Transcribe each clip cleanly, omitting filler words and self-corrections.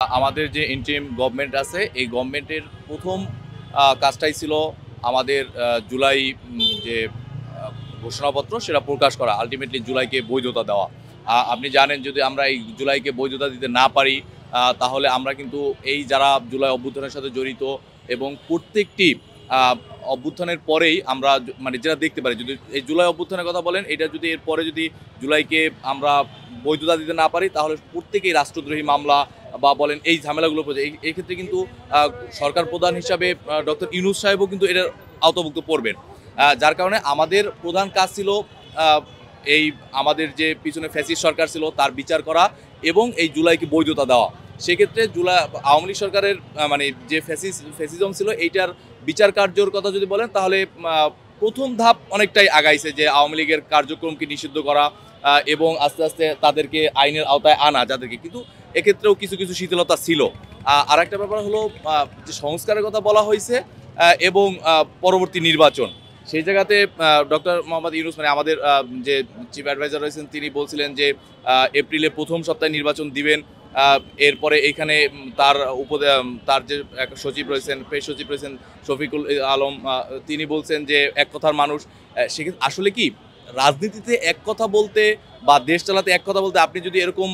আমাদের যে interim government আছে এই গভর্নমেন্টের প্রথম কাজটাই ছিল আমাদের জুলাই যে ঘোষণাপত্র সেটা প্রকাশ করা, আলটিমেটলি জুলাইকে বৈধতা দেওয়া। আপনি জানেন যদি আমরা এই জুলাইকে বৈধতা দিতে না পারি তাহলে আমরা কিন্তু এই যারা জুলাই অভ্যুত্থানের সাথে জড়িত এবং প্রত্যেকটি অভ্যুত্থানের পরেই আমরা মানে যেটা দেখতে পারি, যদি এই জুলাই অভ্যুত্থানের কথা বলেন, এটা যদি এরপরে যদি জুলাইকে আমরা বৈধতা দিতে না পারি তাহলে প্রত্যেকেই রাষ্ট্রদ্রোহী মামলা বা বলেন এই ঝামেলাগুলো এই ক্ষেত্রে কিন্তু সরকার প্রধান হিসাবে ডক্টর ইউনূস সাহেবও কিন্তু এটার আওতাভুক্ত পড়বেন। যার কারণে আমাদের প্রধান কাজ ছিল এই আমাদের যে পিছনে ফ্যাসিস্ট সরকার ছিল তার বিচার করা এবং এই জুলাইকে বৈধতা দেওয়া। সেক্ষেত্রে আওয়ামী লীগ সরকারের মানে যে ফ্যাসিজম ছিল এইটার বিচার কার্যর কথা যদি বলেন তাহলে প্রথম ধাপ অনেকটাই আগাইছে, যে আওয়ামী লীগের কার্যক্রমকে নিষিদ্ধ করা এবং আস্তে আস্তে তাদেরকে আইনের আওতায় আনা যাদেরকে, কিন্তু এক্ষেত্রেও কিছু কিছু শিথিলতা ছিল। আর একটা ব্যাপার হলো যে সংস্কারের কথা বলা হয়েছে এবং পরবর্তী নির্বাচন, সেই জায়গাতে ডক্টর মোহাম্মদ ইউনূস মানে আমাদের যে চিফ অ্যাডভাইজার রয়েছেন তিনি বলছিলেন যে এপ্রিলের প্রথম সপ্তাহে নির্বাচন দিবেন। এরপরে এইখানে তার যে এক সচিব রয়েছেন, প্রেস সচিব রয়েছেন শফিকুল আলম, তিনি বলছেন যে এক কথার মানুষ। সেক্ষেত্রে আসলে কি রাজনীতিতে এক কথা বলতে বা দেশ চালাতে এক কথা বলতে আপনি যদি এরকম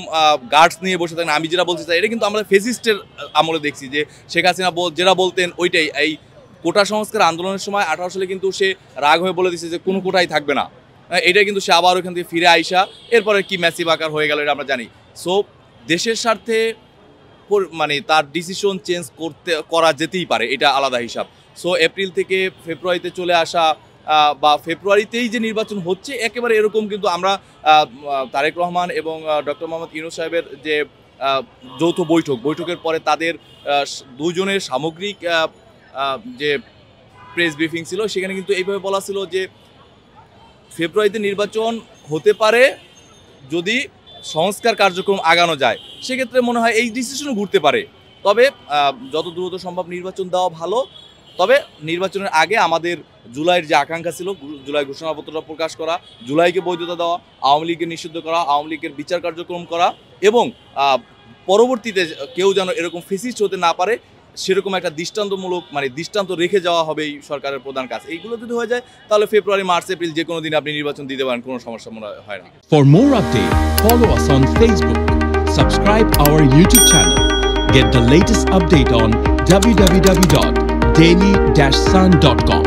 গার্ডস নিয়ে বসে থাকেন, আমি যেটা বলতে চাই এটা কিন্তু আমরা ফেসিস্টের আমলে দেখছি যে শেখ হাসিনা যেটা বলতেন ওইটাই। এই কোটা সংস্কার আন্দোলনের সময় 18 সালে কিন্তু সে রাগ হয়ে বলে দিচ্ছে যে কোনো কোটাই থাকবে না, এটা কিন্তু সে আবার ওইখান থেকে ফিরে আইসা এরপরে কি ম্যাসিভ আকার হয়ে গেল এটা আমরা জানি। সো দেশের স্বার্থে মানে তার ডিসিশন চেঞ্জ করা যেতেই পারে, এটা আলাদা হিসাব। সো এপ্রিল থেকে ফেব্রুয়ারিতে চলে আসা বা ফেব্রুয়ারিতেই যে নির্বাচন হচ্ছে একেবারে এরকম কিন্তু আমরা তারেক রহমান এবং ডক্টর মোহাম্মদ ইউনূস সাহেবের যে যৌথ বৈঠকের পরে তাদের দুজনের সামগ্রিক যে প্রেস ব্রিফিং ছিল সেখানে কিন্তু এইভাবে বলা ছিল যে ফেব্রুয়ারিতে নির্বাচন হতে পারে যদি সংস্কার কার্যক্রম আগানো যায়, সেক্ষেত্রে মনে হয় এই ডিসিশনও ঘুরতে পারে। তবে যত দ্রুত সম্ভব নির্বাচন দেওয়া ভালো। তবে নির্বাচনের আগে আমাদের জুলাইয়ের যে আকাঙ্ক্ষা ছিল, জুলাই ঘোষণাপত্রটা প্রকাশ করা, জুলাইকে বৈধতা দেওয়া, আওয়ামী লীগকে নিষিদ্ধ করা, আওয়ামী লীগের বিচার কার্যক্রম করা এবং পরবর্তীতে কেউ যেন এরকম ফেসিস্ট হতে না পারে সেরকম একটা দৃষ্টান্তমূলক মানে দৃষ্টান্ত রেখে যাওয়া হবে এই সরকারের প্রধান কাজ। এইগুলো যদি হয়ে যায় তাহলে ফেব্রুয়ারি, মার্চ, এপ্রিল যে কোনো দিন আপনি নির্বাচন দিতে পারেন, কোনো সমস্যা মনে হয় না। For more updates, follow us on Facebook, subscribe our YouTube channel, get the latest update on www.daily-sun.com.